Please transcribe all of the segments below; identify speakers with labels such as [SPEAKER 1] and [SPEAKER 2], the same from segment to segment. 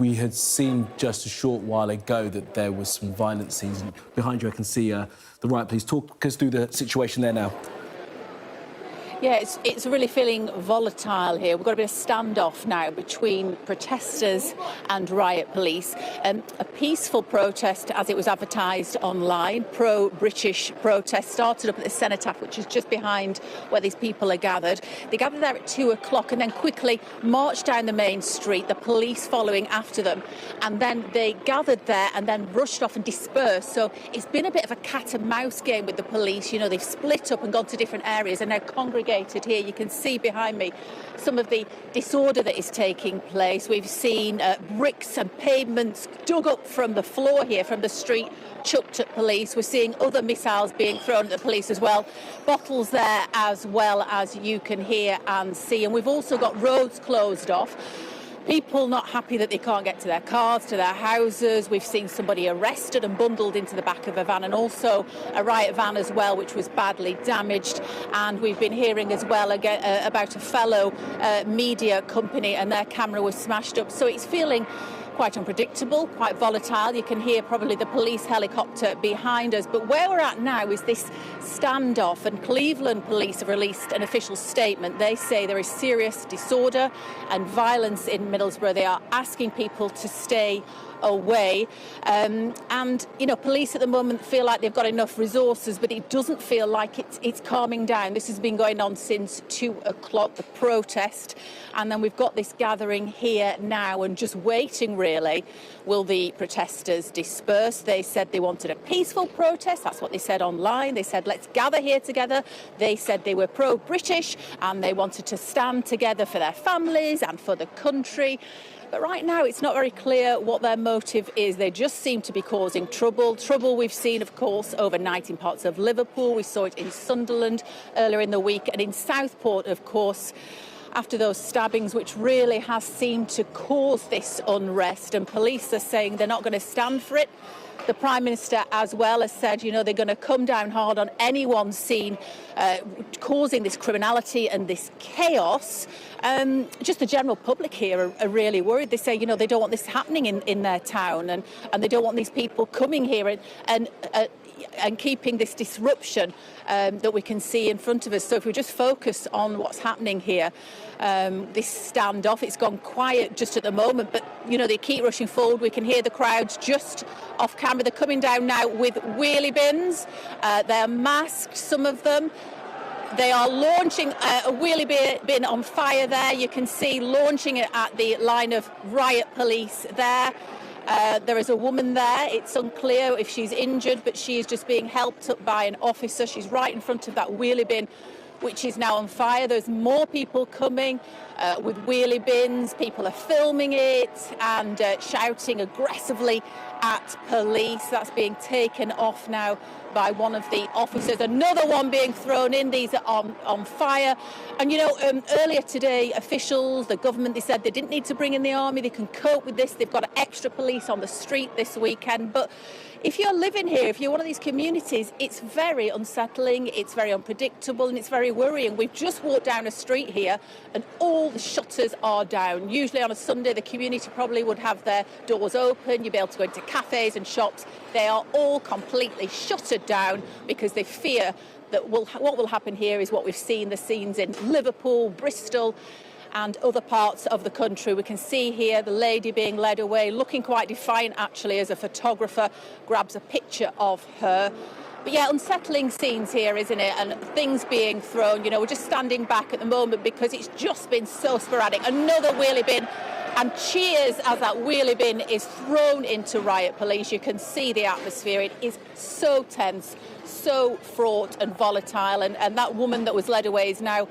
[SPEAKER 1] We had seen just a short while ago that there was some violent scenes. Behind you, I can see the riot police. Talk us through the situation there now.
[SPEAKER 2] Yeah, it's really feeling volatile here. We've got a bit of standoff now between protesters and riot police. A peaceful protest, as it was advertised online, pro-British protest, started up at the Cenotaph, which is just behind where these people are gathered. They gathered there at 2 o'clock and then quickly marched down the main street, the police following after them. And then they gathered there and then rushed off and dispersed. So it's been a bit of a cat and mouse game with the police. You know, they've split up and gone to different areas and now congregated here. You can see behind me some of the disorder that is taking place. We've seen bricks and pavements dug up from the floor here, from the street, chucked at police. We're seeing other missiles being thrown at the police as well. Bottles there as well, as you can hear and see. And we've also got roads closed off. People not happy that they can't get to their cars, to their houses. We've seen somebody arrested and bundled into the back of a van, and also a riot van as well, which was badly damaged. And we've been hearing as well about a fellow media company, and their camera was smashed up. So it's feeling quite unpredictable, quite volatile. You can hear probably the police helicopter behind us. But where we're at now is this standoff, and Cleveland police have released an official statement. They say there is serious disorder and violence in Middlesbrough. They are asking people to stay away. And, you know, police at the moment feel like they've got enough resources, but it doesn't feel like it's calming down. This has been going on since 2 o'clock, the protest. And then we've got this gathering here now and just waiting, really. Will the protesters disperse? They said they wanted a peaceful protest. That's what they said online. They said, let's gather here together. They said they were pro-British and they wanted to stand together for their families and for the country. But right now, it's not very clear what their motive is. They just seem to be causing trouble. Trouble we've seen, of course, overnight in parts of Liverpool. We saw it in Sunderland earlier in the week, and in Southport, of course, after those stabbings, which really has seemed to cause this unrest. And police are saying they're not going to stand for it. The Prime Minister as well has said, you know, they're going to come down hard on anyone seen causing this criminality and this chaos. Just the general public here are really worried. They say, you know, they don't want this happening in their town, and they don't want these people coming here and keeping this disruption that we can see in front of us. So if we just focus on what's happening here, this standoff, it's gone quiet just at the moment, but, you know, they keep rushing forward. We can hear the crowds just off camera. They're coming down now with wheelie bins. They're masked, some of them. They are launching a wheelie bin on fire there. You can see launching it at the line of riot police there. There is a woman there. It's unclear if she's injured, but she is just being helped up by an officer. She's right in front of that wheelie bin, which is now on fire. There's more people coming with wheelie bins. People are filming it and shouting aggressively at police. That's being taken off now by one of the officers. Another one being thrown in. These are on fire. And, you know, earlier today, officials, the government, they said they didn't need to bring in the army. They can cope with this. They've got extra police on the street this weekend. But if you're living here, if you're one of these communities, it's very unsettling, it's very unpredictable, and it's very worrying. We've just walked down a street here and all the shutters are down. Usually on a Sunday, the community probably would have their doors open. You'd be able to go into cafes and shops. They are all completely shuttered down because they fear that what will happen here is what we've seen, the scenes in Liverpool, Bristol, and other parts of the country. We can see here the lady being led away, looking quite defiant, actually, as a photographer grabs a picture of her. But yeah, unsettling scenes here, isn't it? And things being thrown. You know, we're just standing back at the moment because it's just been so sporadic. Another wheelie bin, and cheers as that wheelie bin is thrown into riot police. You can see the atmosphere. It is so tense, so fraught and volatile. And that woman that was led away is now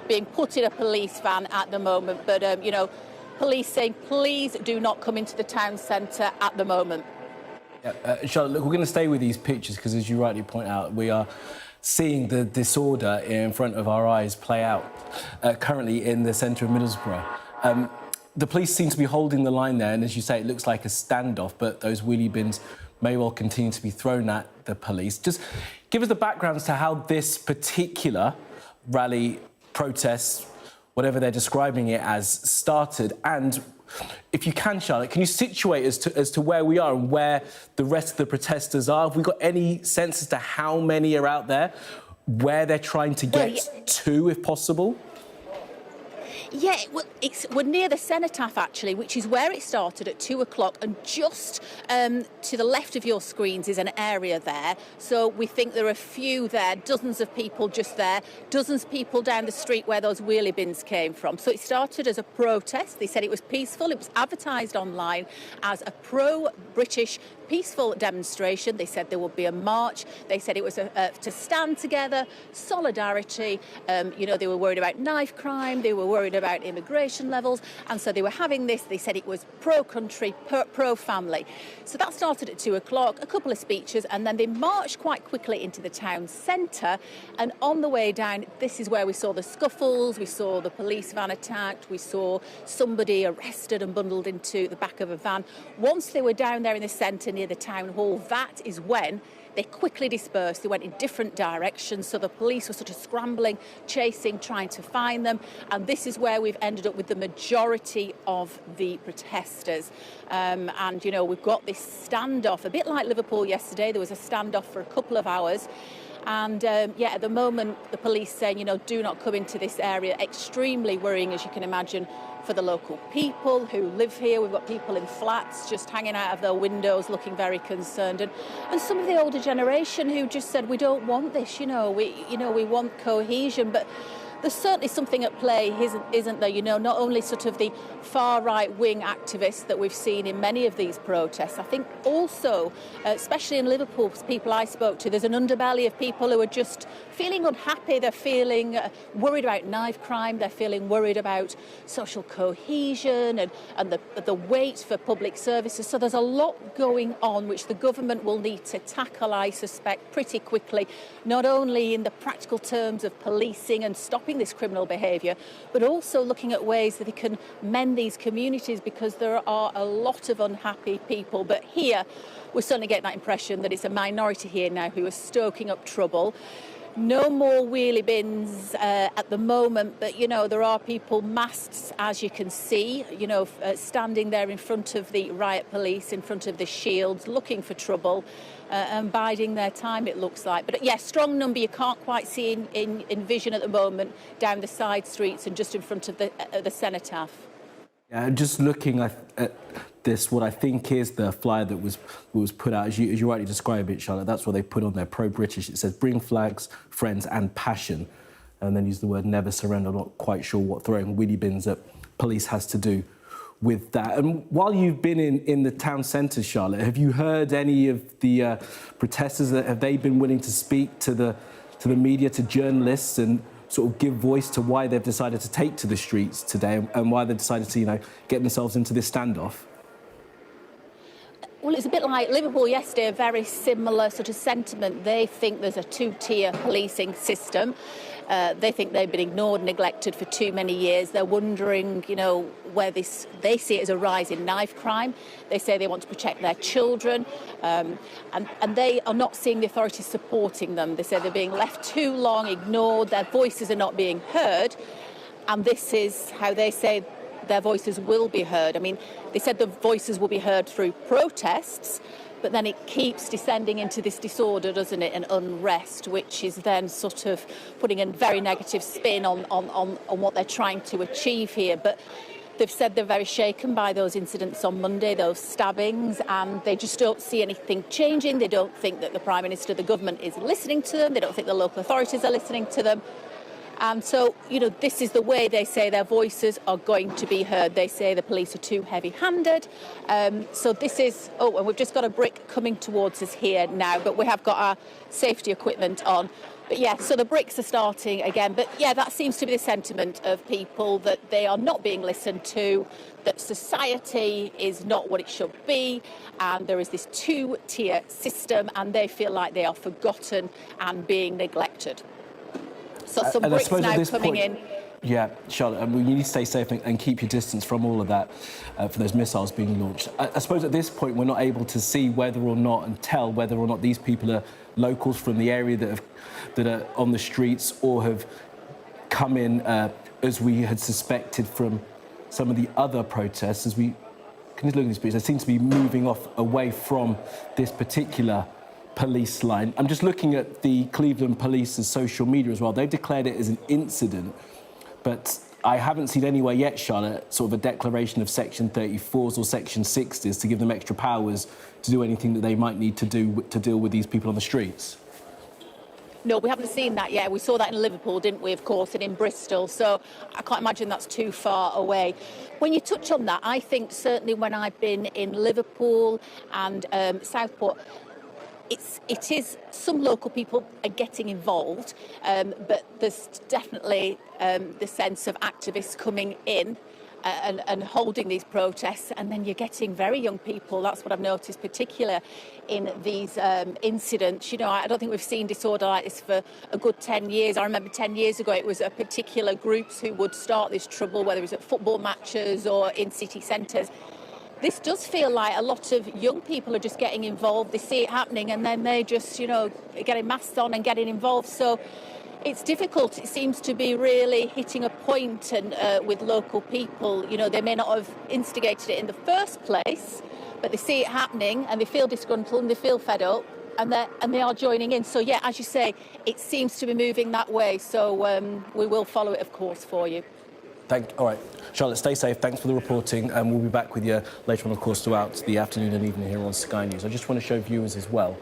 [SPEAKER 2] being put in a police van at the moment. But, you know, police saying, please do not come into the town centre at the moment.
[SPEAKER 1] Yeah, Charlotte, look, we're going to stay with these pictures because, as you rightly point out, we are seeing the disorder in front of our eyes play out currently in the centre of Middlesbrough. The police seem to be holding the line there, and as you say, it looks like a standoff, but those wheelie bins may well continue to be thrown at the police. Just give us the background as to how this particular rally, protest, whatever they're describing it as, started, and If you can, Charlotte, can you situate as to where we are and where the rest of the protesters are? Have we got any sense as to how many are out there, where they're trying to get to, if possible?
[SPEAKER 2] Yeah, well, we're near the cenotaph, actually, which is where it started at 2 o'clock. And just to the left of your screens is an area there. So we think there are a few there, dozens of people just there, dozens of people down the street where those wheelie bins came from. So it started as a protest. They said it was peaceful. It was advertised online as a pro-British peaceful demonstration. They said there would be a march. They said it was to stand together, solidarity. They were worried about knife crime. They were worried about immigration levels. And so they were having this. They said it was pro-country, pro-family. So that started at 2 o'clock, a couple of speeches, and then they marched quite quickly into the town centre. And on the way down, this is where we saw the scuffles. We saw the police van attacked. We saw somebody arrested and bundled into the back of a van. Once they were down there in the centre near the town hall, that is when they quickly dispersed. They went in different directions, so the police were sort of scrambling, chasing, trying to find them, and this is where we've ended up with the majority of the protesters. We've got this standoff, a bit like Liverpool yesterday. There was a standoff for a couple of hours. And at the moment, the police saying, do not come into this area. Extremely worrying, as you can imagine, for the local people who live here. We've got people in flats just hanging out of their windows, looking very concerned. And some of the older generation who just said, we don't want this, we want cohesion. But there's certainly something at play, isn't there? Not only sort of the far right-wing activists that we've seen in many of these protests. I think also, especially in Liverpool, people I spoke to, there's an underbelly of people who are just feeling unhappy. They're feeling worried about knife crime. They're feeling worried about social cohesion and the wait for public services. So there's a lot going on which the government will need to tackle, I suspect, pretty quickly, not only in the practical terms of policing and stopping this criminal behaviour, but also looking at ways that they can mend these communities, because there are a lot of unhappy people. But here, we're certainly getting that impression that it's a minority here now who are stoking up trouble. No more wheelie bins at the moment, but, there are people masked, as you can see, standing there in front of the riot police, in front of the shields, looking for trouble and biding their time, it looks like. But, strong number you can't quite see in vision at the moment down the side streets and just in front of the cenotaph.
[SPEAKER 1] Yeah, just looking at this, what I think is the flyer that was put out, as you rightly describe it, Charlotte, that's what they put on there, pro-British. It says, bring flags, friends and passion, and then use the word never surrender. I'm not quite sure what throwing wheelie bins at police has to do with that. And while you've been in the town centre, Charlotte, have you heard any of the protesters? Have they been willing to speak to the media, to journalists, and sort of give voice to why they've decided to take to the streets today and why they've decided to, get themselves into this standoff?
[SPEAKER 2] Well, it's a bit like Liverpool yesterday, a very similar sort of sentiment. They think there's a two-tier policing system. They think they've been ignored and neglected for too many years. They're wondering, where they see it as a rise in knife crime. They say they want to protect their children, and they are not seeing the authorities supporting them. They say they're being left too long, ignored, their voices are not being heard, and this is how they say their voices will be heard. I mean, they said the voices will be heard through protests, but then it keeps descending into this disorder, doesn't it, and unrest, which is then sort of putting a very negative spin on what they're trying to achieve here. But they've said they're very shaken by those incidents on Monday, those stabbings, and they just don't see anything changing. They don't think that the Prime Minister, the government, is listening to them. They don't think the local authorities are listening to them. And so, this is the way they say their voices are going to be heard. They say the police are too heavy-handed. So this is... Oh, and we've just got a brick coming towards us here now, but we have got our safety equipment on. But, so the bricks are starting again. But, that seems to be the sentiment of people, that they are not being listened to, that society is not what it should be, and there is this two-tier system, and they feel like they are forgotten and being neglected. So some bricks now coming in.
[SPEAKER 1] Yeah, Charlotte, you need to stay safe and keep your distance from all of that for those missiles being launched. I suppose at this point we're not able to see whether or not and tell whether or not these people are locals from the area that are on the streets or have come in, as we had suspected, from some of the other protests, as we can look at these pictures, they seem to be moving off away from this particular police line. I'm just looking at the Cleveland Police's social media as well. They've declared it as an incident, but I haven't seen anywhere yet, Charlotte, sort of a declaration of Section 34s or Section 60s to give them extra powers to do anything that they might need to do to deal with these people on the streets.
[SPEAKER 2] No, we haven't seen that yet. We saw that in Liverpool, didn't we, of course, and in Bristol. So I can't imagine that's too far away. When you touch on that, I think certainly when I've been in Liverpool and Southport, it is some local people are getting involved, but there's definitely the sense of activists coming in and holding these protests, and then you're getting very young people. That's what I've noticed, particularly in these incidents. You know, I don't think we've seen disorder like this for a good 10 years. I remember 10 years ago it was a particular groups who would start this trouble, whether it was at football matches or in city centres. This does feel like a lot of young people are just getting involved. They see it happening and then they just, you know, getting masks on and getting involved. So it's difficult. It seems to be really hitting a point and with local people. You know, they may not have instigated it in the first place, but they see it happening and they feel disgruntled and they feel fed up and they are joining in. So, yeah, as you say, it seems to be moving that way. So we will follow it, of course, for you.
[SPEAKER 1] All right, Charlotte, stay safe. Thanks for the reporting, and we'll be back with you later on, of course, throughout the afternoon and evening here on Sky News. I just want to show viewers as well